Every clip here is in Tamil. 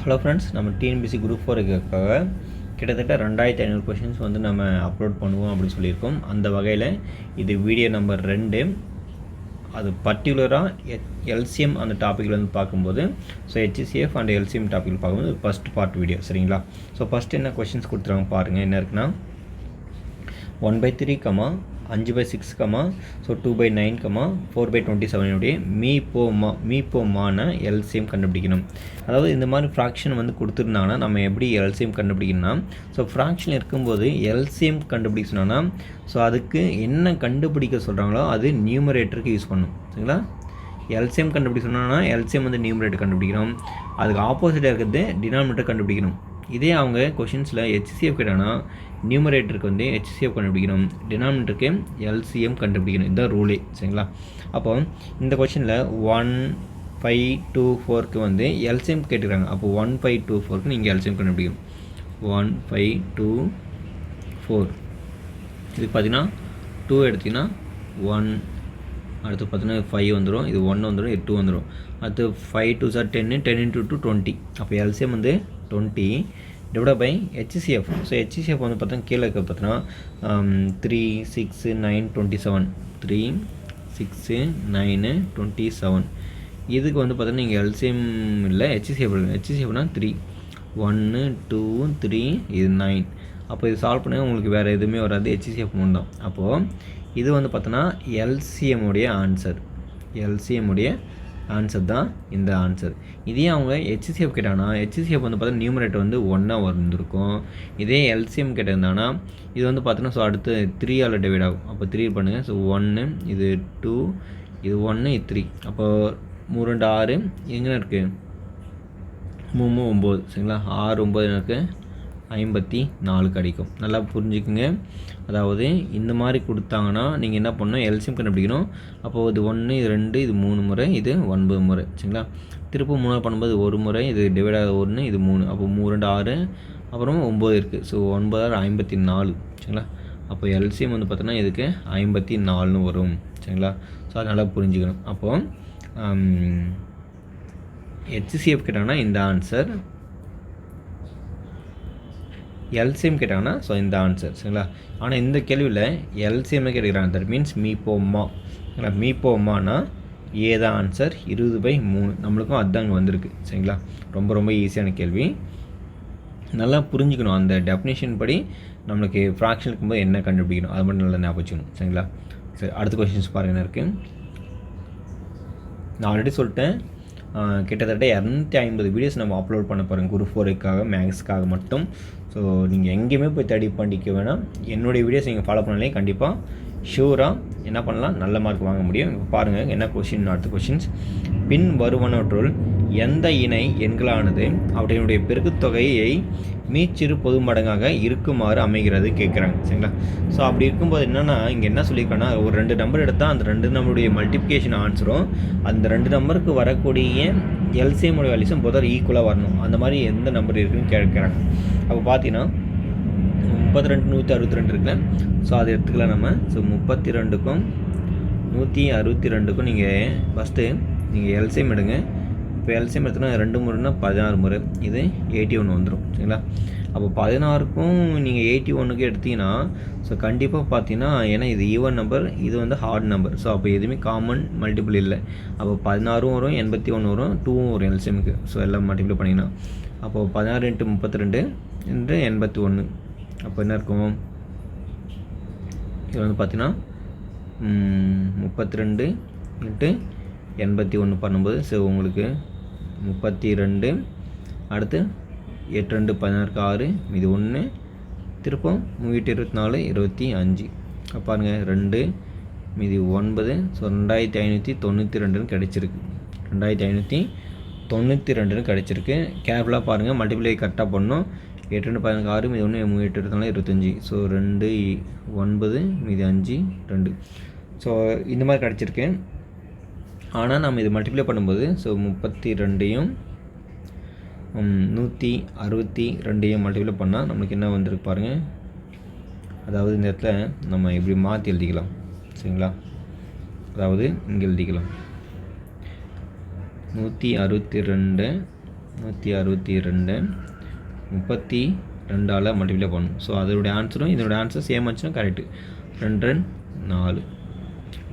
ஹலோ ஃப்ரெண்ட்ஸ், நம்ம டிஎன்பிசி குரூப் 4க்காக கிட்டத்தட்ட 2500 கொஷின்ஸ் வந்து நம்ம அப்லோட் பண்ணுவோம் அப்படின்னு சொல்லியிருக்கோம். அந்த வகையில் இது வீடியோ நம்பர் 2. அது பர்டிகுலராக எல்சிஎம் அந்த டாப்பிக்கில் வந்து பார்க்கும்போது ஹெச்சிசிஎஃப் அண்ட் எல்சிஎம் டாப்பிக்கில் பார்க்கும்போது ஃபஸ்ட் பார்ட் வீடியோ, சரிங்களா? ஃபஸ்ட்டு என்ன கொஷின்ஸ் கொடுத்துருவாங்க பாருங்கள். என்ன இருக்குன்னா 1/3, 5/6, 2/9, 4/27 மீப்போமான எல்சிஎம் கண்டுபிடிக்கணும். அதாவது இந்த மாதிரி ஃப்ராக்ஷன் வந்து கொடுத்துருந்தாங்கன்னா நம்ம எப்படி எல்சிஎம் கண்டுபிடிக்கணும்னா, ஃப்ராக்ஷன் இருக்கும்போது எல்சிஎம் கண்டுபிடிக்க சொன்னோன்னா அதுக்கு என்ன கண்டுபிடிக்க சொல்கிறாங்களோ அது நியூமரேட்டருக்கு யூஸ் பண்ணணும், சரிங்களா? எல்சிஎம் கண்டுபிடிக்க சொன்னோன்னா எல்சிஎம் வந்து நியூமரேட்டர் கண்டுபிடிக்கணும். அதுக்கு ஆப்போசிட்டாக இருக்கிறது டினாமினேட்டர் கண்டுபிடிக்கணும். இதே அவங்க கொஷின்ஸில் ஹெச்சிசிஎஃப் கேட்டாங்கன்னா நியூமரேட்டருக்கு வந்து ஹெச்சிசிஎஃப் கண்டுபிடிக்கணும், டினாமினேட்டருக்கு எல்சிஎம் கண்டுபிடிக்கணும். இதுதான் ரூலே, சரிங்களா? அப்போ இந்த கொஷினில் 1, 5, 2, 4க்கு வந்து எல்சிஎம் கேட்டுக்கிறாங்க. அப்போ 1, 5, 2, 4க்கு நீங்கள் எல்சிஎம் கண்டுபிடிக்கணும். 1, 5, 2, 4 இதுக்கு பார்த்தீங்கன்னா 2 எடுத்திங்கன்னா 1, அடுத்து பார்த்தீங்கன்னா 5 வந்துடும், இது 1 வந்துடும், இது 2 வந்துடும். அடுத்து 5 2s are 10, 10 into 2 20. அப்போ எல்சிஎம் வந்து 20 டிவைட் பை ஹெச்சிசிஎஃப். ஹெச்சிசிஎஃப் வந்து பார்த்தீங்கன்னா கீழே இருக்க பார்த்தீங்கன்னா 3, 6, 9, 27. 3, 6, 9, 27. இதுக்கு வந்து பார்த்தீங்கன்னா நீங்கள் எல்சிஎம் இல்லை ஹெச்சிசிஎஃப் எடுங்க. ஹெச்சிசிஎஃப்னா 3, 1, 2, 3, இது 9. அப்போ இது சால்வ் பண்ணி உங்களுக்கு வேறு எதுவுமே வராது, ஹெச்சிசிஎஃப் மூணு தான். அப்போது இது வந்து பார்த்தோன்னா எல்சிஎம்முடைய ஆன்சர் தான் இந்த ஆன்சர். இதே அவங்க ஹெச்சிசிஎஃப் கேட்டாங்கன்னா ஹெச்சிசிஎஃப் வந்து பார்த்தா நியூமரேட்டர் வந்து 1 வந்திருக்கும். இதே எல்சிஎம் கேட்டிருந்தாங்கன்னா இது வந்து பார்த்தோன்னா அடுத்து 3ஆல் டிவைட் ஆகும். அப்போ 3 பண்ணுங்கள். 1, இது 2, இது 1, இது 3. அப்போ 3 2 6 எங்கே இருக்குது? 3 9, சரிங்களா? 6 9 எனக்கு 54 கிடைக்கும். நல்லா புரிஞ்சுக்குங்க. அதாவது இந்த மாதிரி கொடுத்தாங்கன்னா நீங்கள் என்ன பண்ணணும், எல்சிஎம் கண்டுபிடிக்கணும். அப்போது இது 1, இது 2, இது 3 முறை, இது 9 முறை, சரிங்களா? திரும்ப 3 பண்ணும்போது 1 முறை, இது டிவைட் ஆக 1, இது 3. அப்போ 3 2 6, அப்புறம் 9 இருக்குது. 9 6 54, சரிங்களா? அப்போ எல்சிஎம் வந்து பார்த்தோன்னா இதுக்கு 54 வரும், சரிங்களா? அது நல்லா புரிஞ்சுக்கணும். அப்போது ஹெச்சிசிஎஃப் கேட்டாங்கன்னா இந்த ஆன்சர், எல்சிஎம் கேட்டாங்கன்னா இந்த ஆன்சர், சரிங்களா? ஆனால் இந்த கேள்வியில் எல்சிஎம்னு கேட்குறாங்க. தட் மீன்ஸ் மீப்போமானா ஏதான் ஆன்சர் 20/3. நம்மளுக்கும் அதுதான் அங்கே வந்திருக்கு, சரிங்களா? ரொம்ப ரொம்ப ஈஸியான கேள்வி. நல்லா புரிஞ்சுக்கணும். அந்த டெஃபினேஷன் படி நம்மளுக்கு ஃப்ராக்ஷன் இருக்கும்போது என்ன கண்டுபிடிக்கணும் அது மட்டும் நல்லா ஞாபகம் வச்சுக்கணும், சரிங்களா? சரி, அடுத்த கொஸ்டின்ஸ் பாருங்கள். என்ன இருக்குது? நான் ஆல்ரெடி சொல்லிட்டேன், கிட்டத்தட்ட 250 வீடியோஸ் நம்ம அப்லோட் பண்ண போகிறோம் குரூப் 4க்காக, மேக்ஸ்க்காக மட்டும். நீங்கள் எங்கேயுமே போய் தேடி பண்ணிக்க வேணாம். என்னுடைய வீடியோஸ் நீங்கள் ஃபாலோ பண்ணாலே கண்டிப்பாக ஷூராக என்ன பண்ணலாம், நல்ல மார்க் வாங்க முடியும். இப்போ பாருங்கள் என்ன கொஷின். அடுத்த கொஷின்ஸ். பின் வருவனவற்றுள் எந்த இணை எண்களானது அவற்றினுடைய பெருக்குத்தொகையை மீச்சிறு பொது மடங்காக இருக்குமாறு அமைகிறது கேட்குறாங்க, சரிங்களா? அப்படி இருக்கும்போது என்னென்னா இங்கே என்ன சொல்லியிருக்கோன்னா, ஒரு 2 நம்பர் எடுத்தால் அந்த 2 நம்பருடைய மல்டிப்ளிகேஷன் ஆன்சரும் அந்த 2 நம்பருக்கு வரக்கூடிய எல்சிஎம்முடைய வேல்யூஸும் பொதுவாக ஈக்குவலாக வரணும். அந்த மாதிரி எந்த நம்பர் இருக்குதுன்னு கேட்குறாங்க. அப்போ பார்த்தீங்கன்னா 32 162 இருக்குல்ல, அதை எடுத்துக்கலாம் நம்ம. 32க்கும் 162க்கும் நீங்கள் ஃபஸ்ட்டு நீங்கள் எல்சிஎம் எடுங்க. இப்போ எல்சிஎம் எடுத்தோன்னா 2 முறைனா 16 முறை, இது 81 வந்துடும், சரிங்களா? அப்போ 16க்கும் நீங்கள் 81க்கு எடுத்தீங்கன்னா கண்டிப்பாக பார்த்தீங்கன்னா, ஏன்னா இது ஈவன் நம்பர், இது வந்து ஹார்ட் நம்பர். அப்போ எதுவுமே காமன் மல்டிபிள் இல்லை. அப்போ 16 வரும், 81 வரும், 2 வரும் எல்சிஎம்க்கு. எல்லாம் மல்டிபிள் பண்ணிங்கன்னா அப்போது 16 × 32 × 81. அப்போ என்ன இருக்கும்? இது வந்து பார்த்தீங்கன்னா 32 × 81 பண்ணும்போது உங்களுக்கு 32, அடுத்து 8 2 16 6, இது 1, திருப்பம் 8 24 25. பாருங்கள் 2 மீதி 9. 2592 கிடச்சிருக்கு. 2592 கிடச்சிருக்கு. கேர்ஃபுல்லாக பாருங்கள், மல்டிப்ளை கரெக்டாக பண்ணணும். 8 2 16 6, மீதி 1 8 24 25. 2 9 மீதி 5 2. இந்த மாதிரி கிடச்சிருக்கு. ஆனால் நம்ம இது மல்டிப்ளை பண்ணும்போது 32யும் 162யும் மல்டிப்ளை பண்ணால் நம்மளுக்கு என்ன வந்திருக்கு பாருங்கள். அதாவது இந்த இடத்துல நம்ம இப்படி மாற்றி எழுதிக்கலாம், சரிங்களா? அதாவது இங்கே எழுதிக்கலாம் 162 162 32ஆல் மல்டிப்ளை பண்ணணும். ஸோ அதோடைய ஆன்சரும் இதோட ஆன்சர் சேம் ஆச்சுன்னா கரெக்டு. 2 4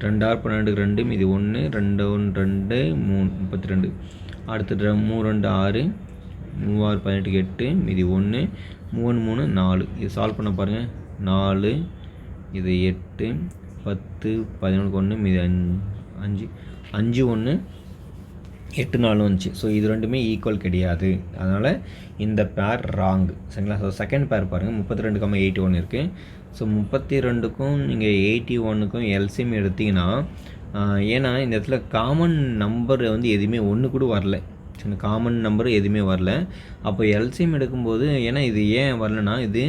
2 6 12 2 மீதி 1 2 1 2 3 32. அடுத்து 3 2 6 3 6 18 8 மீதி 1 3 3 4. இது சால்வ் பண்ண பாருங்கள். 4 இது 8 10 11 1 மீதி 5 5 1 8 4 வந்துச்சு. ஸோ இது ரெண்டுமே ஈக்குவல் கிடையாது. அதனால் இந்த பேர் ராங்கு. சரிங்களா? ஸோ செகண்ட் பேர் பாருங்கள். 32, 81 இருக்குது. ஸோ 32க்கும் நீங்கள் 81க்கும் எல்சிஎம் எடுத்திங்கன்னா, ஏன்னா இந்த இடத்துல காமன் நம்பர் வந்து எதுவுமே ஒன்று கூட வரல. சரி, காமன் நம்பர் எதுவுமே வரல. அப்போ எல்சிஎம் எடுக்கும்போது, ஏன்னா இது ஏன் வரலன்னா, இது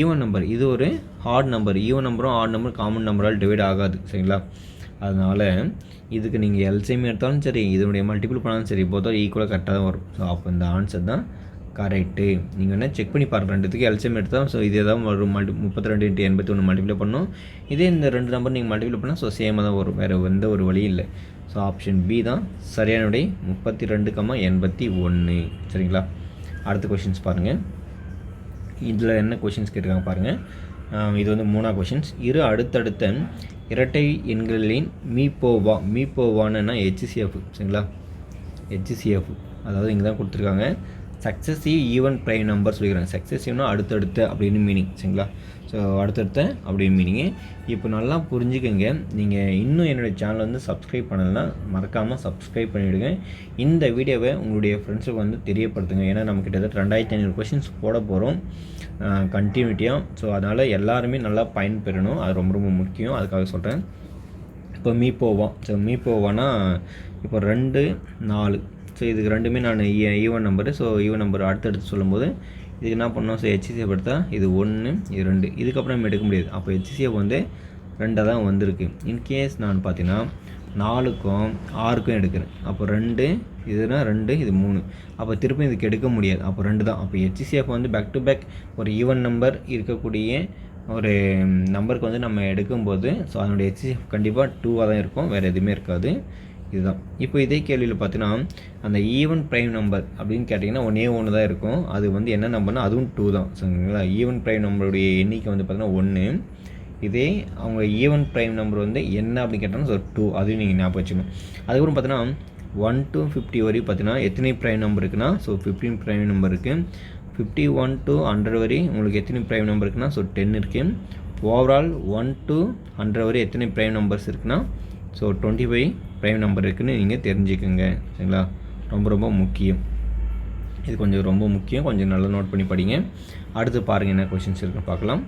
ஈவன் நம்பர், இது ஒரு ஹார்ட் நம்பர். ஈவன் நம்பரும் ஹார்ட் நம்பர் காமன் நம்பரால் டிவைட் ஆகாது. சரிங்களா? அதனால் இதுக்கு நீங்கள் எல்சிஎம் எடுத்தாலும் சரி, இதனுடைய மல்டிபிள் பண்ணாலும் சரி, போதும் ஈக்குவலாக கரெக்டாக தான் வரும். ஸோ அப்போ இந்த ஆன்சர் தான் கரெக்டு. நீங்கள் என்ன செக் பண்ணி பாருங்கள். ரெண்டுத்துக்கு எல்சிஎம் எடுத்தால் ஸோ இதே தான் வரும். 32 × 81 மல்டிப்ளை பண்ணணும். இதே இந்த ரெண்டு நம்பர் நீங்கள் மல்டிப்ளை பண்ணால் ஸோ சேமாக தான் வரும். வேறு எந்த ஒரு வழி இல்லை. ஸோ ஆப்ஷன் பி தான் சரியான விடை. 32, 81. சரிங்களா? அடுத்த கொஷின்ஸ் பாருங்கள். இதில் என்ன கொஷின்ஸ் கேட்டிருக்காங்க பாருங்கள். இது வந்து 3ஆவது கொஷின்ஸ். இரு அடுத்தடுத்த இரட்டை எண்களின் மீப்போவான்னா ஹெச்சிசிஎஃப். சரிங்களா? ஹெச்சிசிஎஃப் அதாவது இங்கே தான் கொடுத்துருக்காங்க. சக்ஸஸிவ் ஈவன் ப்ரைம் நம்பர் சொல்லிக்கிறாங்க. சக்ஸஸிவ்னா அடுத்தடுத்த அப்படின்னு மீனிங். சரிங்களா? ஸோ அடுத்தடுத்த அப்படின்னு மீனிங்கு. இப்போ நல்லா புரிஞ்சுக்கங்க. நீங்கள் இன்னும் என்னுடைய சேனலை வந்து சப்ஸ்கிரைப் பண்ணலைன்னா மறக்காமல் சப்ஸ்கிரைப் பண்ணிவிடுங்க. இந்த வீடியோவை உங்களுடைய ஃப்ரெண்ட்ஸுக்கு வந்து தெரியப்படுத்துங்க. ஏன்னா நம்ம கிட்டத்தட்ட 2500 கொஷின்ஸ் போட போகிறோம் கண்டினியூட்டியாக. ஸோ அதனால் எல்லாருமே நல்லா பயன்பெறணும். அது ரொம்ப ரொம்ப முக்கியம். அதுக்காக சொல்கிறேன். இப்போ மீப்போவானா இப்போ 2 4. ஸோ இதுக்கு ரெண்டுமே நான் even number. So even number அடுத்தடுத்து சொல்லும்போது இதுக்கு என்ன பண்ணோம்? ஸோ ஹெச்சிசிஎஃப் எடுத்தால் இது 1 இது 2. இதுக்கப்புறம் நம்ம எடுக்க முடியாது. அப்போ ஹெச்சிசிஎஃப் வந்து 2 தான் வந்திருக்கு. இன்கேஸ் நான் பார்த்தீங்கன்னா 4க்கும் 6க்கும் எடுக்கிறேன். அப்போ 2 இதுனா 2 இது 3. அப்போ திருப்பி இதுக்கு எடுக்க முடியாது. அப்போ 2 தான். அப்போ ஹெச்சிசிஎஃப் வந்து பேக் டு பேக் ஒரு ஈவன் நம்பர் இருக்கக்கூடிய ஒரு நம்பருக்கு வந்து நம்ம எடுக்கும்போது ஸோ அதனுடைய ஹெச்சிசிஎஃப் கண்டிப்பாக 2ஆக தான் இருக்கும். வேறு எதுவுமே இருக்காது. இதுதான். இப்போ இதே கேள்வியில் பார்த்தீங்கன்னா அந்த ஈவன் ப்ரைம் நம்பர் அப்படின்னு கேட்டிங்கன்னா ஒன்று தான் இருக்கும். அது வந்து என்ன நம்பர்னா அதுவும் 2 தான். சரிங்களா? ஈவன் ப்ரைம் நம்பருடைய எண்ணிக்கை வந்து பார்த்தீங்கன்னா 1. இதே அவங்க ஈவன் ப்ரைம் நம்பர் வந்து என்ன அப்படின்னு கேட்டாங்கன்னா ஸோ 2. அதையும் நீங்கள் ஞாபகம் வச்சுக்கணும். அதுக்கப்புறம் பார்த்தீங்கன்னா 1 to 50 வரையும் பார்த்தீங்கன்னா எத்தனை ப்ரைம் நம்பர் இருக்குன்னா ஸோ 15 ப்ரைம் நம்பர் இருக்குது. 51 to 100 வரை உங்களுக்கு எத்தனை ப்ரைம் நம்பர் இருக்குன்னா ஸோ 10 இருக்குது. ஓவரால் 1 to 100 வரை எத்தனை ப்ரைம் நம்பர்ஸ் இருக்குன்னா ஸோ 25 ப்ரைம் நம்பர் இருக்குதுன்னு நீங்கள் தெரிஞ்சுக்கோங்க. சரிங்களா? ரொம்ப ரொம்ப முக்கியம். இது கொஞ்சம் ரொம்ப முக்கியம். கொஞ்சம் நல்லா நோட் பண்ணி படிங்க. அடுத்து பாருங்கள் என்ன கொஷின்ஸ் இருக்குன்னு பார்க்கலாம்.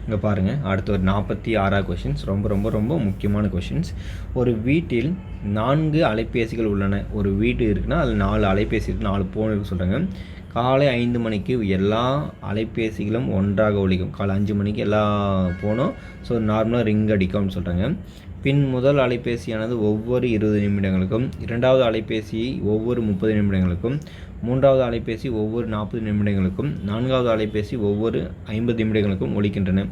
இங்கே பாருங்கள். அடுத்து ஒரு 46ஆவது கொஷின்ஸ். ரொம்ப ரொம்ப ரொம்ப முக்கியமான கொஷின்ஸ். ஒரு வீட்டில் 4 அலைபேசிகள் உள்ளன. ஒரு வீடு இருக்குன்னா அதில் 4 அலைபேசி இருக்குது, 4 ஃபோன் இருக்குது சொல்கிறாங்க. காலை 5 மணிக்கு எல்லா அலைபேசிகளும் ஒன்றாக ஒலிக்கும். காலை 5 மணிக்கு எல்லா ஃபோனும் ஸோ நார்மலாக ரிங் அடிக்கும்னு சொல்கிறாங்க. பின் முதல் அலைபேசியானது ஒவ்வொரு 20 நிமிடங்களுக்கும், இரண்டாவது அலைபேசி ஒவ்வொரு 30 நிமிடங்களுக்கும், மூன்றாவது அலைபேசி ஒவ்வொரு 40 நிமிடங்களுக்கும், நான்காவது அலைபேசி ஒவ்வொரு 50 நிமிடங்களுக்கும் ஒலிக்கின்றன.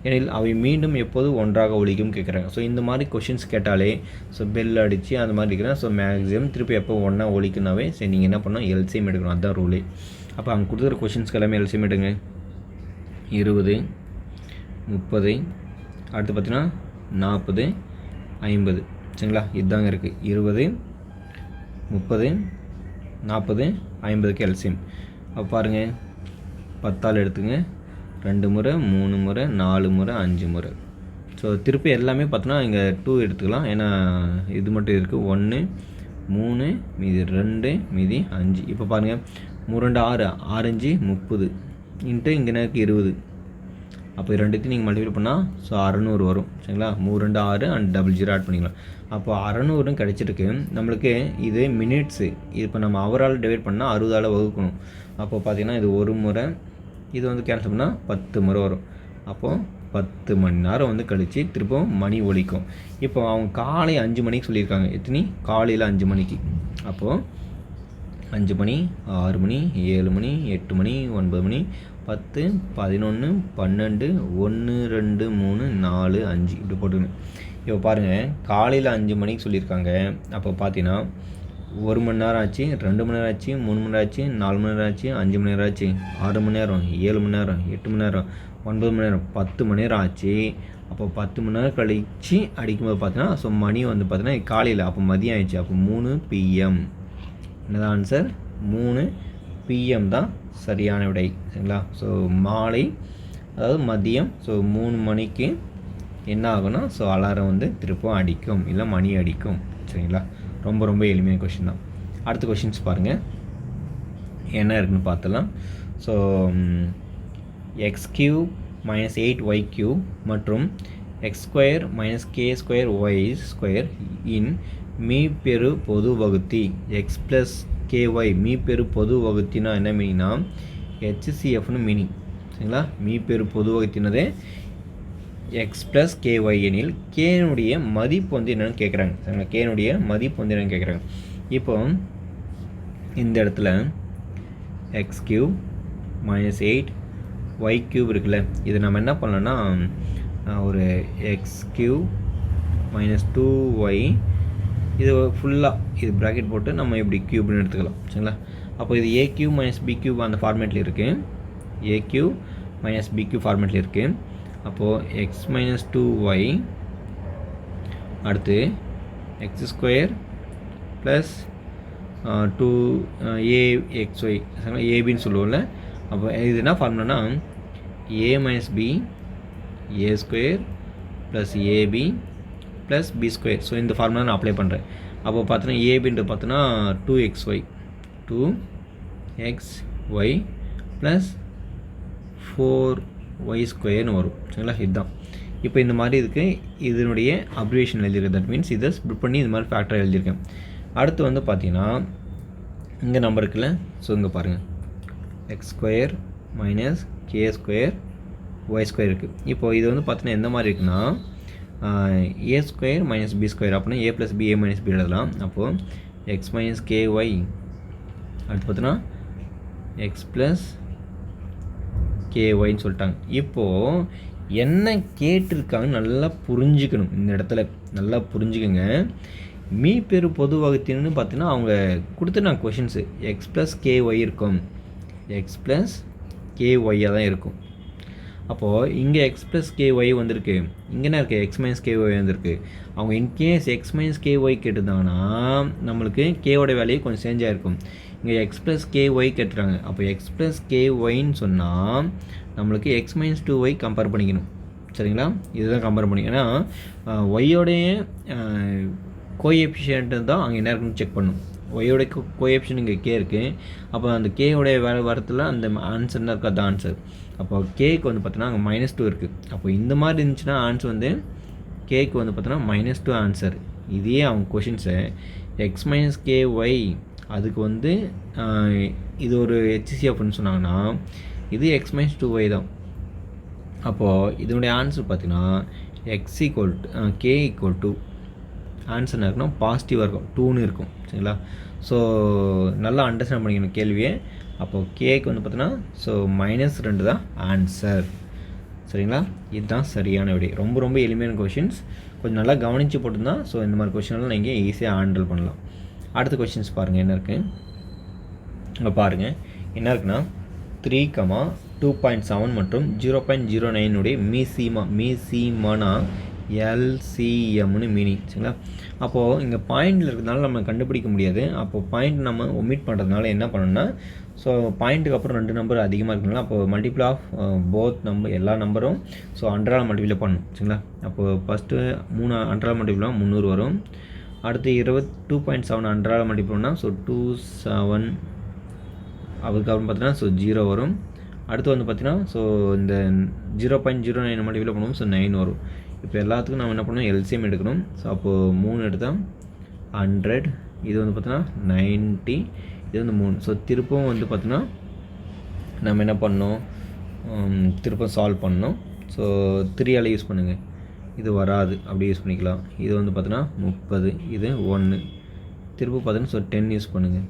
எனில் அவை மீண்டும் எப்போது ஒன்றாக ஒலிக்கும் கேட்குறாங்க. ஸோ இந்த மாதிரி கொஷின்ஸ் கேட்டாலே ஸோ பெல் அடித்து அந்த மாதிரி இருக்கிறேன். ஸோ மேக்ஸிமம் திருப்பி எப்போ ஒன்றா ஒலிக்குனாவே சரி நீங்கள் என்ன பண்ணணும்? எல்சிஎம் எடுக்கணும். அதுதான் ரூலே. அப்போ அங்கே கொடுத்துருக்க கொஷின்ஸ்க்கு எல்லாமே எல்சிஎம் எடுங்க. 20 30 அடுத்து பார்த்தீங்கன்னா 40 50. சரிங்களா? இதுதாங்க இருக்குது. 20 30 40 50க்கு எல்சிஎம். அப்போ பாருங்கள் 10ஆல் எடுத்துங்க. 2 முறை 3 முறை 4 முறை 5 முறை. ஸோ திருப்பி எல்லாமே பார்த்தோன்னா இங்கே 2 எடுத்துக்கலாம். ஏன்னா இது மட்டும் இருக்குது. 1 3 மீதி 2 மீதி 5. இப்போ பாருங்கள் 3 2 6 6 5 30 இன்ட்டு இங்கே எனக்கு 20. அப்போ ரெண்டுத்தையும் நீங்கள் மல்டிப்ளை பண்ணால் ஸோ 600 வரும். சரிங்களா? 3 2 6 அண்ட் 00 ஆட் பண்ணிக்கலாம். அப்போ 600 கிடச்சிருக்கு நம்மளுக்கு. இது மினிட்ஸு. இப்போ நம்ம அவரால் டிவைட் பண்ணால் 60ஆல் வகுக்கணும். அப்போது பார்த்திங்கன்னா இது ஒரு முறை, இது வந்து கேன்சல் பண்ணால் 10 முறை வரும். அப்போது 10 மணி நேரம் வந்து கழித்து திருப்பவும் மணி ஒலிக்கும். இப்போ அவங்க காலை 5 மணிக்கு சொல்லியிருக்காங்க. எத்தனை? காலையில் 5 மணிக்கு. அப்போது 5 மணி 6 மணி 7 மணி 8 மணி 9 மணி 10 11 12 1 2 3 4 5 இப்படி போட்டுக்கணும். இப்போ பாருங்கள் காலையில் 5 மணிக்கு சொல்லியிருக்காங்க. அப்போ பார்த்தீங்கன்னா 1 மணி நேரம் ஆச்சு, 2 மணி நேரம் ஆச்சு, 3 மணி நேரம் ஆச்சு, 4 மணி நேரம் ஆச்சு, 5 மணி நேரம் ஆச்சு, 6 மணி நேரம், 7 மணி நேரம், 8 மணி நேரம், 9 மணி நேரம், 10 மணி நேரம் ஆச்சு. அப்போ 10 மணி நேரம் கழித்து அடிக்கும்போது பார்த்தீங்கன்னா ஸோ மணி வந்து பார்த்தீங்கன்னா காலையில், அப்போ மதியம் ஆயிடுச்சு. அப்போ 3 PM. என்னதான் ஆன்சர்? 3 PM தான் சரியான விடை. சரிங்களா? ஸோ மாலை, அதாவது மதியம், ஸோ 3 மணிக்கு என்ன ஆகும்னா ஸோ அலாரம் வந்து திருப்பம் அடிக்கும், இல்லை மணி அடிக்கும். சரிங்களா? ரொம்ப ரொம்ப எளிமையான கொஷின் தான். அடுத்த கொஷின்ஸ் பாருங்கள் என்ன இருக்குன்னு பார்த்துலாம். ஸோ x³ - 8y³ மற்றும் x² - k² இன் மீப்பெரு பொது வகுத்தி x + ky மீப்பெரு பொது வகுத்தினா என்ன மீனிங்னா HCFன்னு மீனிங். சரிங்களா? மீப்பெரு பொது வகுத்தினதே x + ky எனில் கேனுடைய மதிப்பு வந்து என்னென்னு கேட்குறாங்க. சரிங்களா? கேனுடைய மதிப்பு வந்து என்னென்னு கேட்குறாங்க. இப்போ இந்த இடத்துல x³ - 8y³ இருக்குல்ல, இது நம்ம என்ன பண்ணலாம்னா ஒரு x³ - 2y இது ஃபுல்லாக இது ப்ராக்கெட் போட்டு நம்ம இப்படி க்யூப்னு எடுத்துக்கலாம். சரிங்களா? அப்போ இது a³ - b³ அந்த ஃபார்மேட்டில் இருக்குது, a³ - b³ ஃபார்மேட்டில் இருக்குது. அப்போது x - 2y அடுத்து x² + 2axy ஏபின்னு சொல்லுவோம்ல. அப்போ இது என்ன ஃபார்முலானா a - b a² + ab + b². So இந்த ஃபார்முலா நான் அப்ளை பண்ணுறேன். அப்போ பார்த்தோன்னா ஏபின்றது பார்த்தோன்னா 2xy + 4y² வரும். சரிங்களா? இதுதான். இப்போ இந்த மாதிரி இருக்குது, இதனுடைய அப்ரிவேஷன் எழுதியிருக்கேன். தட் மீன்ஸ் இதை ஸ்ப்ளிட் பண்ணி இந்த மாதிரி ஃபேக்டர் எழுதியிருக்கேன். அடுத்து வந்து பார்த்தீங்கன்னா இங்கே நம்பர் இருக்குல்ல, ஸோ இங்கே பாருங்கள் x² - k² y² இருக்குது. இப்போது இது வந்து பார்த்தீங்கன்னா எந்த மாதிரி இருக்குன்னா a² - b² அப்படின்னா a + b a - b எழுதலாம். அப்போது x - ky அடுத்து பார்த்தீங்கன்னா x + kyன்னு சொல்லிட்டாங்க. இப்போது என்ன கேட்டிருக்காங்க நல்லா புரிஞ்சுக்கணும். இந்த இடத்துல நல்லா புரிஞ்சுக்கோங்க. மீப்பெரு பொது வகுத்தின்னு பார்த்தீங்கன்னா அவங்க கொடுத்துருந்தாங்க கொஷின்ஸு x + ky இருக்கும், x + ky தான் இருக்கும். அப்போது இங்கே x + ky வந்திருக்கு, இங்கே என்ன இருக்குது x - ky வந்திருக்கு. அவங்க இன்கேஸ் x - ky கேட்டிருந்தாங்கன்னா நம்மளுக்கு கேவோட வேலையை கொஞ்சம் சேஞ்சாக இருக்கும். இங்கே x + ky கேட்டுறாங்க. அப்போ x + kyன்னு சொன்னால் நம்மளுக்கு x - 2y கம்பேர் பண்ணிக்கணும். சரிங்களா? இதுதான் கம்பேர் பண்ணிக்கணும். ஏன்னா ஒய்யோடைய கோஎஃபிஷியன்ட்டு தான் அங்கே என்ன இருக்குன்னு செக் பண்ணணும். ஒய்யோட கோஎஃபிஷியன்ட் இங்கே கே இருக்குது. அப்போ அந்த கேவோடைய வேலை வரத்தில் அந்த ஆன்சர் தான் இருக்குது, அந்த ஆன்சர். அப்போ கேக்கு வந்து பார்த்தோன்னா அங்கே -2 இருக்குது. அப்போ இந்த மாதிரி இருந்துச்சுன்னா ஆன்சர் வந்து கேக்கு வந்து பார்த்தோன்னா -2 ஆன்சர். இதே அவங்க கொஷின்ஸை x - ky அதுக்கு வந்து இது ஒரு HCFன்னு சொன்னாங்கன்னா இது x - 2y தான். அப்போது இதனுடைய ஆன்சர் பார்த்தீங்கன்னா x = k = ஆன்சர் என்ன இருக்குன்னா பாசிட்டிவாக இருக்கும், 2ன்னு இருக்கும். சரிங்களா? ஸோ நல்லா அண்டர்ஸ்டாண்ட் பண்ணிக்கணும் கேள்வியை. அப்போது கேக்கு வந்து பார்த்தீங்கன்னா ஸோ -2 தான் ஆன்சர். சரிங்களா? இதுதான் சரியான விடை. ரொம்ப ரொம்ப எளிமையான கொஷின்ஸ், கொஞ்சம் நல்லா கவனித்து போட்டுருந்தா ஸோ இந்த மாதிரி கொஷினெல்லாம் நீங்கள் ஈஸியாக ஹேண்டில் பண்ணலாம். அடுத்த கொஷின்ஸ் பாருங்கள் என்ன இருக்குது. இங்கே பாருங்கள் என்ன இருக்குன்னா 3, 2.7 மற்றும் 0.09 மீசிமானா LCMன்னு மீனிங். சரிங்களா? அப்போது இங்கே பாயிண்டில் இருக்கிறதுனால நம்ம கண்டுபிடிக்க முடியாது. அப்போது பாயிண்ட் நம்ம ஒமிட் பண்ணுறதுனால என்ன பண்ணணும்னா ஸோ பாயிண்ட்டுக்கு அப்புறம் 2 நம்பர் அதிகமாக இருக்குதுனால அப்போது மல்டிபிள் ஆஃப் போத் நம்பர் எல்லா நம்பரும் ஸோ 100ஆல் மல்டிபிளை பண்ணணும். சரிங்களா? அப்போது ஃபஸ்ட்டு 3 100ஆல் மல்டிபிள்னா 300 வரும். அடுத்து 2.7 100ஆல் மல்டிபிள்னா ஸோ 27, அதுக்கப்புறம் பார்த்தீங்கன்னா ஸோ 0 வரும். அடுத்து வந்து பார்த்தீங்கன்னா ஸோ இந்த 0.09 மல்டிபிளை பண்ணுவோம், ஸோ 9 வரும். இப்போ எல்லாத்துக்கும் நம்ம என்ன பண்ணணும், எல்சிஎம் எடுக்கணும். ஸோ அப்போது 3 எடுத்தால் 100, இது வந்து பார்த்தீங்கன்னா 90, இது வந்து 3. ஸோ திருப்பவும் வந்து பார்த்தீங்கன்னா நம்ம என்ன பண்ணணும், திருப்பம் சால்வ் பண்ணணும். ஸோ 3ஆல் யூஸ் பண்ணுங்கள், இது வராது, அப்படி யூஸ் பண்ணிக்கலாம். இது வந்து பார்த்தீங்கன்னா 30, இது 1, திருப்பம் பார்த்தீங்கன்னா ஸோ 10 யூஸ் பண்ணுங்கள்.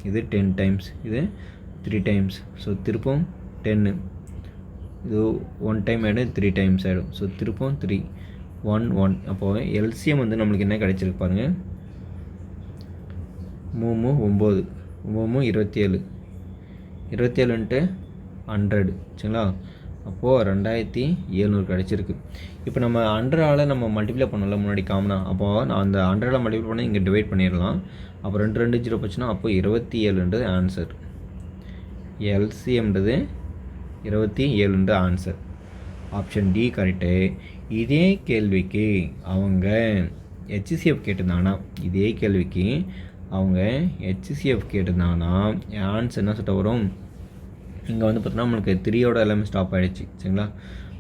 இது 10 டைம்ஸ், இது 3 டைம்ஸ். ஸோ திருப்பம் 10, இது 1 டைம் ஆகிடும், 3 டைம்ஸ் ஆகிடும். ஸோ திருப்பம் 3, 1, 1. அப்போது எல்சிஎம் வந்து நம்மளுக்கு என்ன கிடைச்சிருக்கு பாருங்கள், 9 9 27 27 இன்ட்டு 100 சரிங்களா. அப்போது 2700 கிடச்சிருக்கு. இப்போ நம்ம 100ஆல் நம்ம மல்டிப்ளை பண்ணல முன்னாடி காமனாக, அப்போது நான் அந்த 100ஆல் மல்டிப்ளை பண்ணி இங்கே டிவைட் பண்ணிடலாம். அப்போ 2 0 போச்சுன்னா அப்போது 27ன்றது ஆன்சர். எல்சிஎம்ன்றது 27 ஆன்சர். Option D correct. இதே கேள்விக்கு அவங்க ஹெச்சிசிஎஃப் கேட்டிருந்தாங்கன்னா ஆன்சர் என்ன சொல்லிட்டு வரும், இங்கே வந்து பார்த்தோன்னா நம்மளுக்கு 3யோட எல்லாமே ஸ்டாப் ஆகிடுச்சு சரிங்களா.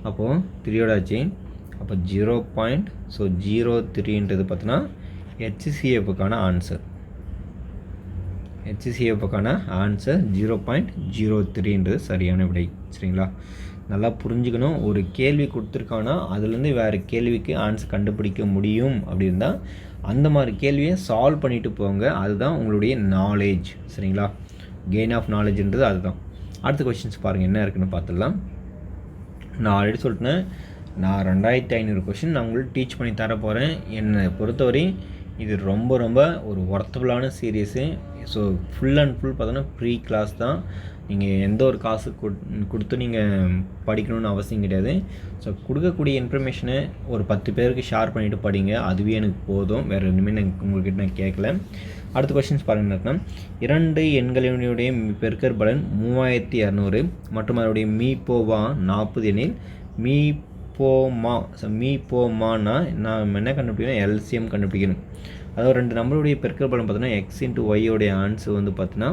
அப்போது 3யோட ஆச்சு. அப்போ 0.03ன்றது பார்த்தோன்னா ஹெச்சிசிஎஃப்க்கான ஆன்சர். 0.03ன்றது சரியான விடை சரிங்களா. நல்லா புரிஞ்சுக்கணும். ஒரு கேள்வி கொடுத்துருக்காங்கன்னா அதுலேருந்து வேறு கேள்விக்கு ஆன்சர் கண்டுபிடிக்க முடியும் அப்படின்னா அந்த மாதிரி கேள்வியை சால்வ் பண்ணிவிட்டு போங்க. அதுதான் உங்களுடைய நாலேஜ் சரிங்களா. கெயின் ஆஃப் நாலேஜ்ன்றது அதுதான். அடுத்த கொஷின்ஸ் பாருங்கள் என்ன இருக்குதுன்னு பார்த்துடலாம். நான் ஆல்ரெடி சொல்லிட்டேன், நான் 2500 கொஷின் நான் உங்களுக்கு டீச் பண்ணி தர போகிறேன். என்னை பொறுத்தவரை இது ரொம்ப ஒரு ஒர்த்தபுளான series. So full and full பார்த்தோன்னா ப்ரீ கிளாஸ் தான். நீங்கள் எந்த ஒரு காசு கொடுத்து நீங்கள் படிக்கணும்னு அவசியம் கிடையாது. ஸோ கொடுக்கக்கூடிய இன்ஃபர்மேஷனை ஒரு 10 பேருக்கு ஷேர் பண்ணிவிட்டு படிங்க, அதுவே எனக்கு போதும். வேறு எதுவுமே உங்கள்கிட்ட நான் கேட்கல. அடுத்த கொஸ்டின்ஸ் பாருங்கன்னா, 2 எண்களினுடைய பெருக்கற் பலன் 3200 மற்றும் அதனுடைய மீப்போவா 40 எனில் மீப்போமானா நான் என்ன கண்டுபிடிக்கணும், எல்சிஎம் கண்டுபிடிக்கணும். அதாவது 2 நம்பருடைய பெருக்கற் பலன் பார்த்தோன்னா எக்ஸ் இன்ட்டு ஒய்யோடைய ஆன்சர் வந்து பார்த்தோன்னா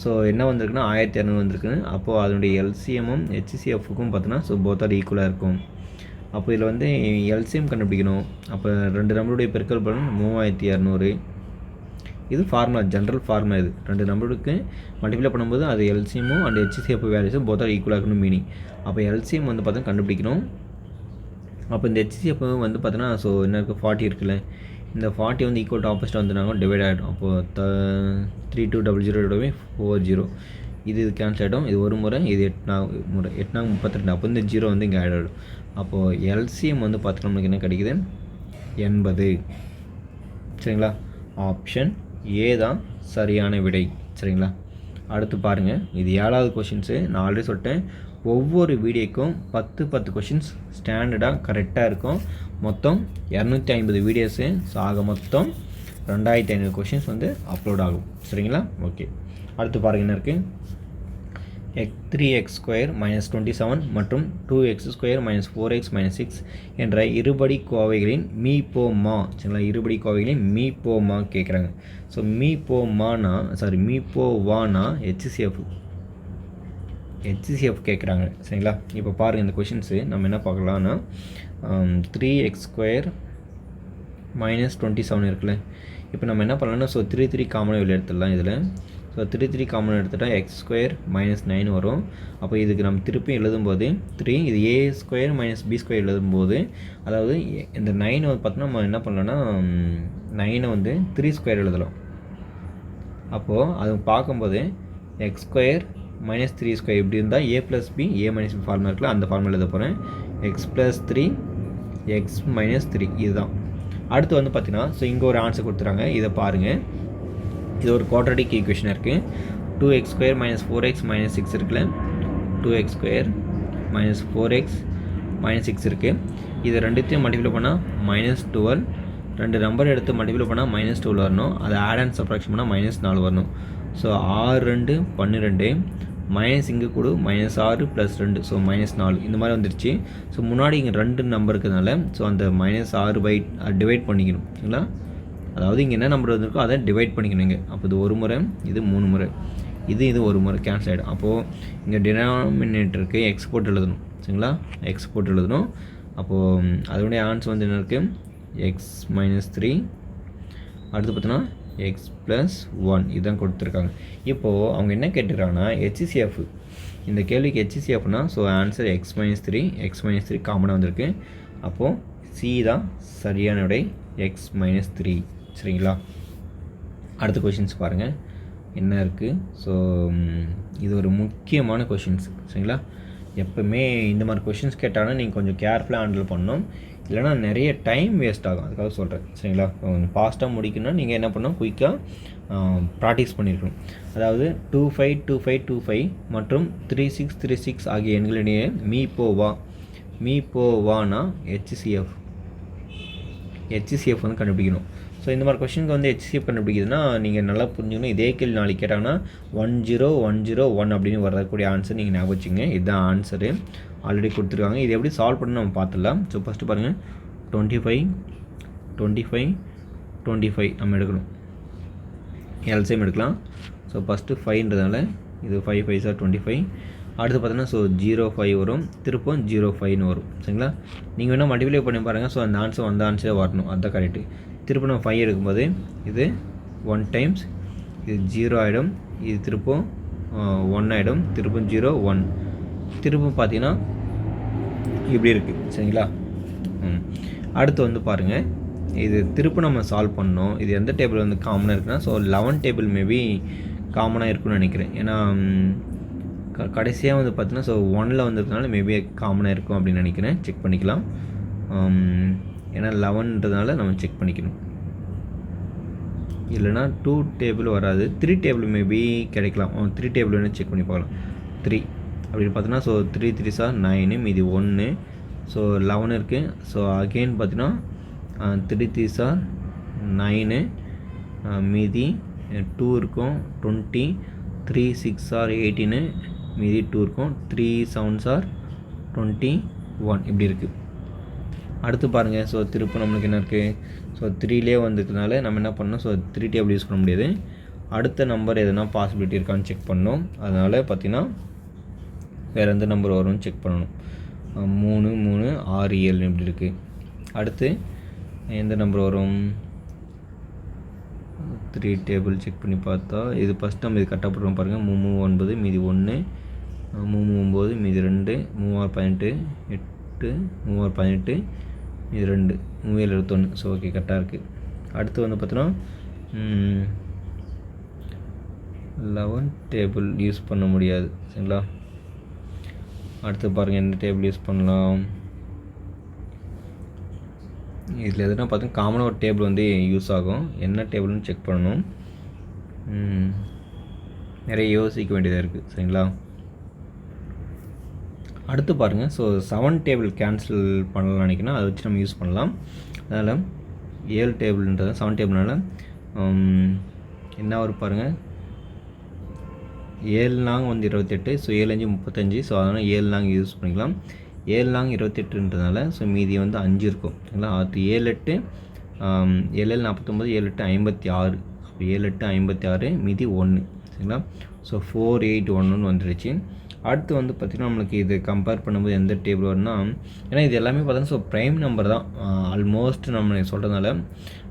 ஸோ என்ன வந்திருக்குன்னா 1200 வந்திருக்குன்னு. அப்போது அதனுடைய எல்சிஎம்மும் ஹெச்சிசிஎஃப்க்கும் பார்த்தோன்னா ஸோ போத் ஆர் ஈக்குவலாக இருக்கும். அப்போ இதில் வந்து எல்சிஎம் கண்டுபிடிக்கணும். அப்போ 2 நம்பருடைய பெருக்கற் பலன் 3200. இது ஃபார்முலா, ஜென்ரல் ஃபார்முலா. இது 2 நம்பருக்கு மல்டிப்ளை பண்ணும்போது அது எல்சிஎம்மும் அண்ட் ஹெச்சிசிஎஃப் வேல்யூஸும் போத் ஆர் ஈக்குவலாக இருக்கணும் மீனிங். அப்போ எல்சிஎம் வந்து பார்த்தா கண்டுபிடிக்கணும். அப்போ இந்த ஹெச்சிசிஎஃப் வந்து பார்த்தோன்னா ஸோ என்ன இருக்குது, 40 இருக்குல்ல, இந்த 40 வந்து ஈக்குவல் டு ஆப்போசிட் வந்துனாங்க டிவைட் ஆகிடும். அப்போது 3200 40. இது கேன்சல் ஆகிடும். இது ஒரு முறை, இது 8 முறை, 8 32. அப்போ இந்த 0 வந்து இங்கே ஆட் ஆகிடும். அப்போது எல்சிஎம் வந்து பார்த்தோன்னா நம்மளுக்கு என்ன கிடைக்குது, 80 சரிங்களா. ஆப்ஷன் ஏ தான் சரியான விடை சரிங்களா. அடுத்து பாருங்கள், இது 7வது கொஷின்ஸு. நான் ஆல்ரெடி சொல்லிட்டேன், ஒவ்வொரு வீடியோக்கும் 10 கொஷின்ஸ் ஸ்டாண்டர்டாக கரெக்டாக இருக்கும். மொத்தம் 250 வீடியோஸு. ஸோ ஆக மொத்தம் 2500 கொஷின்ஸ் வந்து அப்லோட் ஆகும் சரிங்களா. ஓகே, அடுத்து பாருங்கள் என்ன இருக்குது, 3x² - 27 மற்றும் 2x² - 4x - 6 என்ற இருபடி கோவைகளின் மீப்போமா சரிங்களா. இருபடி கோவைகளின் மீப்போமா கேட்குறாங்க. ஸோ மீப்போவானா ஹெச்சிசிஎஃப் கேட்குறாங்க சரிங்களா. இப்போ பாருங்கள் இந்த கொஷின்ஸு நம்ம என்ன பார்க்கலான்னா, 3x² - 27 இருக்குல்ல. இப்போ நம்ம என்ன பண்ணலாம்னா ஸோ 3 காமனாக வெளியே எடுத்துடலாம். இதில் ஸோ 3 காமனாக எடுத்துட்டால் x² - 9 வரும். அப்போ இதுக்கு நம்ம திருப்பி எழுதும்போது 3 இது a² - b² எழுதும்போது, அதாவது இந்த 9 வந்து பார்த்தோன்னா நம்ம என்ன பண்ணலாம்னா 9 வந்து 3² எழுதலாம். அப்போது அது பார்க்கும்போது x² - 3² இப்படி இருந்தால் a + b a - b formula இருக்குல்ல, அந்த ஃபார்முலா எழுத போகிறேன். x + 3 x - 3 இதுதான். அடுத்து வந்து பார்த்தீங்கன்னா ஸோ இங்கே ஒரு ஆன்சர் கொடுத்துறாங்க. இதை பாருங்கள், இது ஒரு குவாட்ரடிக் ஈக்குவேஷன் இருக்குது. 2x² - 4x - 6 இருக்குல்ல, 2x² - 4x - 6 இருக்குது. இது ரெண்டுத்தையும் மல்டிப்ளை பண்ணால் -12. 2 நம்பர் எடுத்து மல்டிப்ளை பண்ணால் -12 வரணும். அது ஆட் அண்ட் சப்ராக்ஷன் பண்ணால் -4 வரணும். ஸோ 6 2 12 மைனஸ் இங்கே கூட -6 + 2 ஸோ -4 இந்த மாதிரி வந்துருச்சு. ஸோ முன்னாடி இங்கே 2 நம்பர் இருக்கிறதுனால ஸோ அந்த -6 பை டிவைட் பண்ணிக்கணும் சரிங்களா. அதாவது இங்கே என்ன நம்பர் வந்திருக்கோ அதை டிவைட் பண்ணிக்கணும் இங்கே. அப்போ இது ஒரு முறை, இது 3 முறை, இது ஒரு முறை கேன்சல் ஆகிடும். அப்போது இங்கே டினாமினேட்டருக்கு எக்ஸ் போட்டு எழுதணும் சரிங்களா. எக்ஸ் போட்டு எழுதணும். அப்போது அதனுடைய ஆன்சர் வந்து என்ன இருக்குது, x - 3. அடுத்து பார்த்தோன்னா x + 1 இதுதான் கொடுத்துருக்காங்க. இப்போது அவங்க என்ன கேட்டுருக்காங்கன்னா ஹெச்சிசிஎஃப். இந்த கேள்விக்கு ஹெச்சிசிஎஃப்னா ஸோ ஆன்சர் x - 3. x - 3 காமனாக வந்திருக்கு. அப்போது சி தான் சரியான விடை, x - 3 சரிங்களா. அடுத்த கொஷின்ஸ் பாருங்கள் என்ன இருக்குது. ஸோ இது ஒரு முக்கியமான கொஷின்ஸ் சரிங்களா. எப்போவுமே இந்த மாதிரி கொஷின்ஸ் கேட்டாங்கன்னா நீங்கள் கொஞ்சம் கேர்ஃபுல்லாக ஹேண்டில் பண்ணணும், இல்லைனா நிறைய டைம் வேஸ்ட் ஆகும். அதுக்காக சொல்கிறேன் சரிங்களா. கொஞ்சம் ஃபாஸ்ட்டாக முடிக்கணும்னா நீங்கள் என்ன பண்ணணும், குயிக்காக ப்ராக்டிஸ் பண்ணியிருக்கணும். அதாவது 252525 மற்றும் 3636 ஆகிய எண்களிடையே மீ போ வானா ஹெச்சிசிஎஃப் வந்து கண்டுபிடிக்கணும். ஸோ இந்த மாதிரி கொஷனுக்கு வந்து ஹெச்சிசிஎஃப் கண்டுபிடிக்குதுன்னா நீங்கள் நல்லா புரிஞ்சுக்கணும். இதே கேள்வி நாளைக்கு கேட்டாங்கன்னா 10101 அப்படின்னு வரக்கூடிய ஆன்சர் நீங்கள் ஞாபகம் வச்சுங்க. இதுதான் ஆன்சரு, ஆல்ரெடி கொடுத்துருக்காங்க. இது எப்படி சால்வ் பண்ணணும் நம்ம பார்த்துடலாம். ஸோ ஃபஸ்ட்டு பாருங்கள், 25 நம்ம எடுக்கணும், எல்சிஎம் எடுக்கலாம். ஸோ ஃபஸ்ட்டு 5ன்றதுனால இது 5 5 25. அடுத்து பார்த்தோன்னா ஸோ 05 வரும், திருப்பம் 05ன்னு வரும். சரிங்களா, நீங்கள் வேணால் மல்டிப்ளை பண்ணி பாருங்கள். ஸோ அந்த ஆன்சரே வரணும், அதுதான் கரெக்டு. திருப்பம் நம்ம 5 எடுக்கும்போது இது 1 டைம்ஸ், இது 0 ஆகிடும், இது திருப்பம் 1 ஆகிடும், திருப்பம் 0 1, திருப்பம் பார்த்தீங்கன்னா இப்படி இருக்குது. சரிங்களா, அடுத்து வந்து பாருங்கள், இது திருப்பம் நம்ம சால்வ் பண்ணோம். இது எந்த டேபிள் வந்து காமனாக இருக்குன்னா, ஸோ 11 டேபிள் மேபி காமனாக இருக்குன்னு நினைக்கிறேன். ஏன்னா கடைசியாக வந்து பார்த்தீங்கன்னா ஸோ 1ல் வந்துருக்கனால மேபி காமனாக இருக்கும் அப்படின்னு நினைக்கிறேன். செக் பண்ணிக்கலாம். ஏன்னா 11ன்றதுனால நம்ம செக் பண்ணிக்கணும். இல்லைனா 2 டேபிள் வராது, 3 டேபிள் மேபி கிடைக்கலாம். 3 டேபிள் வேணும் செக் பண்ணி பார்க்கலாம். 3 அப்படின்னு பார்த்தோன்னா ஸோ 3 3 சார் 9, மீதி 1, ஸோ 11 இருக்குது. ஸோ அகெயின் பார்த்தீங்கன்னா 3 3 சார் 9, மீதி 2 இருக்கும் 20, 3 6 சார் 18, மீதி 2 இருக்கும், 3 7 சார் 21 இப்படி இருக்குது. அடுத்து பாருங்கள், ஸோ திருப்பம் நம்மளுக்கு என்ன இருக்குது, ஸோ 3லே வந்துக்கிறதுனால நம்ம என்ன பண்ணணும், ஸோ 3 டேபிள் யூஸ் பண்ண முடியாது. அடுத்த நம்பர் எதுனா பாசிபிலிட்டி இருக்கான்னு செக் பண்ணணும். அதனால் பார்த்திங்கன்னா வேறு எந்த நம்பர் வரும்னு செக் பண்ணணும். 3 3 6 7 இப்படி இருக்குது. அடுத்து எந்த நம்பர் வரும், 3 டேபிள் செக் பண்ணி பார்த்தா இது ஃபஸ்ட் நம்ம இது கரெக்டாக போடுறோம் பாருங்கள். 3 9, மீதி 1, 3 9, மீதி 2, 3 18, 8, 3 18, மீதி 2, 3 21. ஸோ ஓகே, கரெக்டாக இருக்குது. அடுத்து வந்து பார்த்தோன்னா 11 டேபிள் யூஸ் பண்ண முடியாது. சரிங்களா, அடுத்து பாருங்கள் எந்த டேபிள் யூஸ் பண்ணலாம். இதில் எதுனா பார்த்தீங்கன்னா காமனாக ஒரு டேபிள் வந்து யூஸ் ஆகும். என்ன டேபிள்னு செக் பண்ணணும். நிறைய யோசிக்க வேண்டியதாக இருக்குது. சரிங்களா, அடுத்து பாருங்கள், ஸோ 7 டேபிள் கேன்சல் பண்ணலாம்னு நினைக்கிறேன். அதை வச்சு நம்ம யூஸ் பண்ணலாம். அதனால் 7 டேபிள்ன்றது 7 டேபிள்னால என்ன வரும் பாருங்கள், 7 நாங்க வந்து 28, ஸோ 7 5 35, ஸோ அதனால் 7 நாங்க யூஸ் பண்ணிக்கலாம். 7 நாங்க 28ன்றதுனால ஸோ மீதி வந்து 5 இருக்கும். சரிங்களா, அது 7 8 7 49, 7 8 56, அப்போ 7 8 56, மீதி 1. சரிங்களா, ஸோ 4 8 1 வந்துடுச்சு. அடுத்து வந்து பார்த்திங்கன்னா நம்மளுக்கு இது கம்பேர் பண்ணும்போது எந்த டேபிள் வரும்னா, ஏன்னா இது எல்லாமே பார்த்தோன்னா ஸோ ப்ரைம் நம்பர் தான் ஆல்மோஸ்ட் நம்ம சொல்கிறதுனால.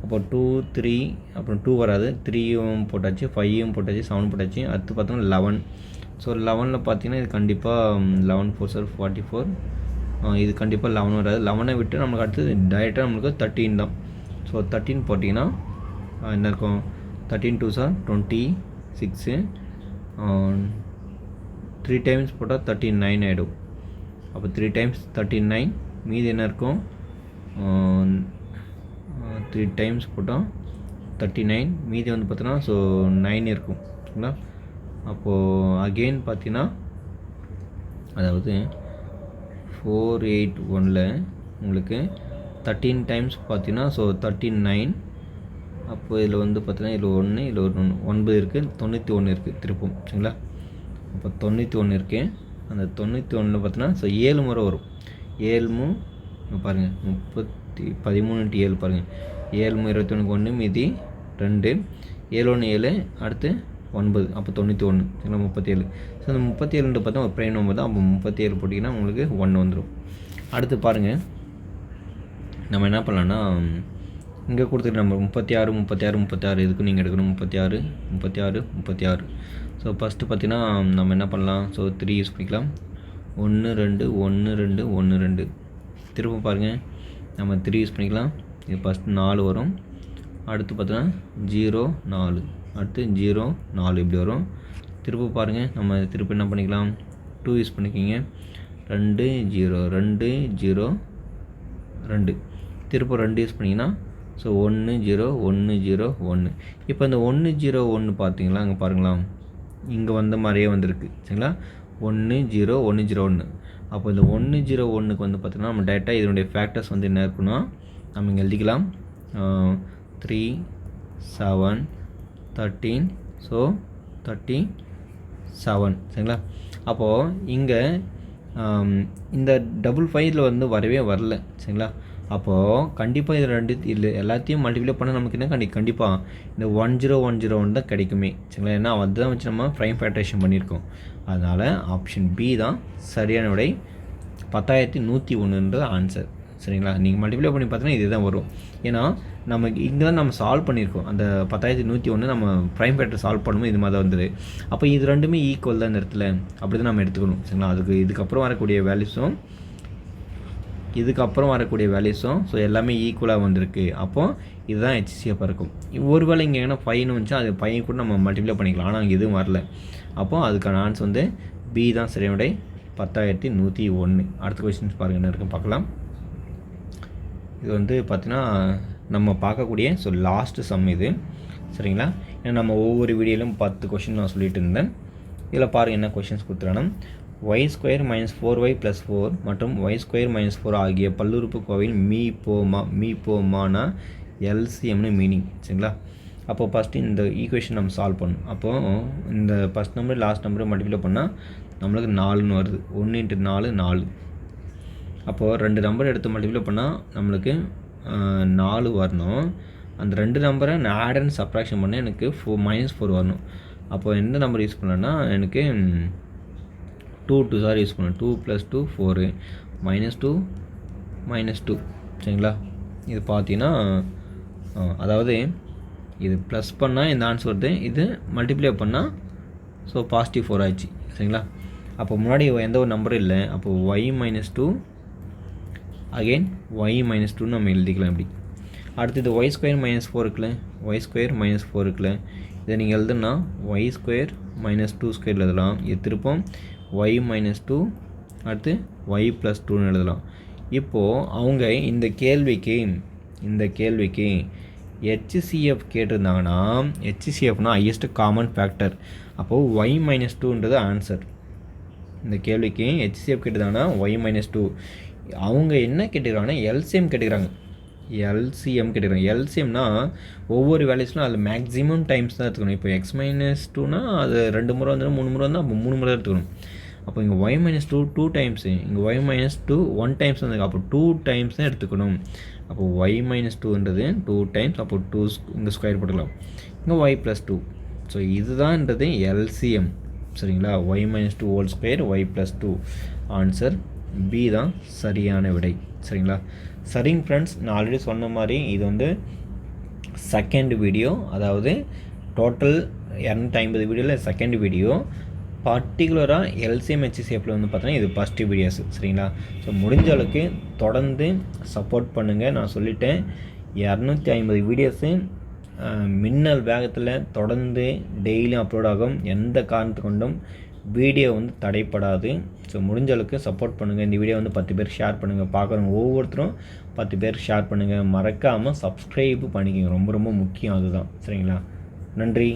அப்போ 2 3, அப்புறம் 2 வராது, 3யும் போட்டாச்சு, 5யும் போட்டாச்சு, 7 போட்டாச்சு. அடுத்து பார்த்தோன்னா 11. ஸோ 11ல் பார்த்தீங்கன்னா இது கண்டிப்பாக 11 4 சார் 44, இது கண்டிப்பாக 11 வராது. 11 விட்டு நம்மளுக்கு அடுத்து டைரெக்டாக நம்மளுக்கு 13 தான். ஸோ 13 போட்டிங்கன்னா என்ன இருக்கும், 13 2 சார் 26, 3 டைம்ஸ் போட்டால் 39 ஆகிடும். அப்போ 3 டைம்ஸ் 39, மீதி என்ன இருக்கும், 3 டைம்ஸ் போட்டால் 39, மீதி வந்து பார்த்தோன்னா ஸோ 9 இருக்கும். சரிங்களா, அப்போது அகெயின் பார்த்தீங்கன்னா அதாவது 481ல் உங்களுக்கு 13 டைம்ஸ் பார்த்தீங்கன்னா ஸோ 39. அப்போது இதில் வந்து பார்த்தீங்கன்னா இதில் 1 இதில் 9 இருக்குது, 91 இருக்குது திருப்பம். சரிங்களா, அப்போ 91 இருக்குது. அந்த 91ல் பார்த்தீங்கன்னா ஸோ 7 முறை வரும். 7 பாருங்கள் 13 × 7 பாருங்கள், 7 21 1, மீதி 2, 7 1 7, அடுத்து 9, அப்போ 91. சரிங்களா, 37. ஸோ அந்த 37 பார்த்தா ஒரு ப்ரைம் நம்பர் தான். அப்போ 37 போட்டிங்கன்னா உங்களுக்கு 1 வந்துடும். அடுத்து பாருங்கள், நம்ம என்ன பண்ணலான்னா இங்கே கொடுத்துருக்க நம்பர் 36 36 36, இதுக்கு நீங்கள் எடுக்கணும் 36 36 36. ஸோ ஃபஸ்ட்டு பார்த்தீங்கன்னா நம்ம என்ன பண்ணலாம், ஸோ 3 யூஸ் பண்ணிக்கலாம். 1 2 1 2 1 2. திரும்ப பாருங்கள் நம்ம 3 யூஸ் பண்ணிக்கலாம். இது ஃபஸ்ட்டு 4 வரும். அடுத்து பார்த்தீங்கன்னா 0 4, அடுத்து 0 4 இப்படி வரும். திரும்ப பாருங்கள் நம்ம திரும்ப என்ன பண்ணிக்கலாம், 2 யூஸ் பண்ணிக்கிங்க. 2 0 2 0 2, திரும்ப 2 யூஸ் பண்ணிங்கன்னா ஸோ 1 0 1 0 1. இப்போ இந்த 1 0 1 பார்த்தீங்களா, அங்கே பாருங்களா, இங்கே வந்த மாதிரியே வந்திருக்கு சரிங்களா. 1 0 1 0 1. அப்போ இந்த 1 0 1க்கு வந்து பார்த்திங்கன்னா நம்ம டேரெக்டாக இதனுடைய ஃபேக்டர்ஸ் வந்து என்ன இருக்குன்னா நம்ம இங்கே எழுதிக்கலாம். 3 7 13, ஸோ 37 சரிங்களா. அப்போது இங்கே இந்த 55 வந்து வரவே வரல சரிங்களா. அப்போது கண்டிப்பாக இது ரெண்டு இல்லை எல்லாத்தையும் மல்டிப்ளை பண்ண நமக்கு என்ன கண்டிப்பாக இந்த 10101 தான் கிடைக்குமே சரிங்களா. ஏன்னா அதுதான் வச்சு நம்ம ப்ரைம் ஃபேக்டரேஷன் பண்ணியிருக்கோம். அதனால் ஆப்ஷன் பி தான் சரியான விடை. 10101ன்றது ஆன்சர் சரிங்களா. நீங்கள் மல்டிப்ளை பண்ணி பார்த்தீங்கன்னா இது தான் வரும். ஏன்னா நமக்கு இங்கே தான் நம்ம சால்வ் பண்ணியிருக்கோம். அந்த 10101 நம்ம ப்ரைம் ஃபேக்டர் சால்வ் பண்ணும்போது இது மாதிரி தான் வந்தது. அப்போ இது ரெண்டுமே ஈக்குவல் தான் இந்த இடத்துல, அப்படி தான் நம்ம எடுத்துக்கணும் சரிங்களா. இதுக்கப்புறம் வரக்கூடிய வேல்யூஸும் ஸோ எல்லாமே ஈக்குவலாக வந்திருக்கு. அப்போது இதுதான் HCF இருக்கும். ஒருவேளை இங்கே என்ன 5ன்னு வந்துச்சா அது 5 கூட நம்ம மல்டிப்ளை பண்ணிக்கலாம். ஆனால் அங்கே எதுவும் வரல. அப்போது அதுக்கான ஆன்சர் வந்து பி தான் சரியான விடை. 10101. அடுத்த கொஸ்டின்ஸ் பாருங்கள் என்ன இருக்குன்னு பார்க்கலாம். இது வந்து பார்த்திங்கன்னா நம்ம பார்க்கக்கூடிய லாஸ்ட்டு சம் இது சரிங்களா. ஏன்னா நம்ம ஒவ்வொரு வீடியோலையும் 10 கொஷின் நான் சொல்லிட்டு இருந்தேன். இதில் பாருங்கள் என்ன கொஷின்ஸ் கொடுத்துறானா, y² - 4y + 4 மற்றும் y² - 4 ஆகிய பல்லுறுப்புக்கோவையின் மீப்போமான எல்சிஎம்னு மீனிங் சரிங்களா. அப்போது ஃபஸ்ட்டு இந்த ஈக்குவேஷன் நம்ம சால்வ் பண்ணணும். அப்போது இந்த ஃபஸ்ட் நம்பர் லாஸ்ட் நம்பரை மல்டிப்ளை பண்ணால் நம்மளுக்கு 4ன்னு வருது. 1 × 4 4. அப்போது 2 நம்பர் எடுத்து மல்டிப்ளை பண்ணால் நம்மளுக்கு 4 வரணும். அந்த 2 நம்பரை நான் ஆட் அண்ட் சப்ராக்ஷன் பண்ணால் எனக்கு -4 வரணும். அப்போது எந்த நம்பர் யூஸ் பண்ணேன்னா எனக்கு 2 யூஸ் பண்ணேன். 2 + 2 4 -2 -2 சரிங்களா. இது பார்த்தீங்கன்னா அதாவது இது ப்ளஸ் பண்ணால் இந்த ஆன்சர் வருது, இது மல்டிப்ளை பண்ணால் ஸோ +4 ஆயிடுச்சு சரிங்களா. அப்போ முன்னாடி எந்த ஒரு நம்பரும் இல்லை. அப்போது y - 2 அகெயின் y - 2 நம்ம எழுதிக்கலாம். இப்படி அடுத்தது y² - 4 இருக்குல்ல, y² - 4 இருக்குல்ல, இதை நீங்கள் எழுதுனா y² - 2² எழுதலாம். இது திருப்பம் y - 2 அடுத்து y + 2ன்னு எழுதலாம். இப்போது அவங்க இந்த கேள்விக்கு HCF கேட்டிருந்தாங்கன்னா, HCFனா ஹையஸ்ட் காமன் ஃபேக்டர். அப்போது y - 2ன்றது ஆன்சர். இந்த கேள்விக்கு HCF கேட்டிருந்தாங்கன்னா y - 2. அவங்க என்ன கேட்டுக்கிறாங்கன்னா LCM கேட்டுக்கிறாங்க. LCMனா ஒவ்வொரு வேல்யூஸ்லாம் அதில் மேக்ஸிமம் டைம்ஸ் தான் எடுத்துக்கணும். இப்போ x - 2னா அது 2 முறை வந்துடும், 3 முறை வந்தால் அப்போ 3 முறை தான் எடுத்துக்கணும். அப்போ இங்கே y - 2 2 டைம்ஸு, இங்கே y - 2 1 டைம்ஸ் வந்துருக்கு. அப்போ 2 டைம்ஸ் தான் எடுத்துக்கணும். அப்போ y - 2ன்றது 2 டைம்ஸ். அப்போ 2 இங்கே ஸ்கொயர் போட்டுக்கலாம். இங்கே y + 2. ஸோ இதுதான்ன்றது LCM சரிங்களா. y - 2 whole square y + 2. Answer B தான் சரியான விடை சரிங்களா. சரிங்க ஃப்ரெண்ட்ஸ், நான் ஆல்ரெடி சொன்ன மாதிரி இது வந்து செகண்ட் வீடியோ, அதாவது டோட்டல் 250 வீடியோவில் செகண்ட் வீடியோ. பர்டிகுலராக LCM HCFல வந்து பார்த்தீங்கன்னா இது ஃபஸ்ட்டு வீடியோஸ் சரிங்களா. ஸோ முடிஞ்ச அளவுக்கு தொடர்ந்து சப்போர்ட் பண்ணுங்கள். நான் சொல்லிட்டேன் 250 வீடியோஸு மின்னல் வேகத்தில் தொடர்ந்து டெய்லியும் அப்லோட் ஆகும். எந்த காரணத்து கொண்டும் வீடியோ வந்து தடைப்படாது. ஸோ முடிஞ்ச அளவுக்கு சப்போர்ட் பண்ணுங்கள். இந்த வீடியோ வந்து 10 பேர் ஷேர் பண்ணுங்கள். பார்க்குறவங்க ஒவ்வொருத்தரும் 10 பேர் ஷேர் பண்ணுங்கள். மறக்காமல் சப்ஸ்கிரைப் பண்ணிக்கோங்க. ரொம்ப ரொம்ப முக்கியம் அதுதான் சரிங்களா. நன்றி.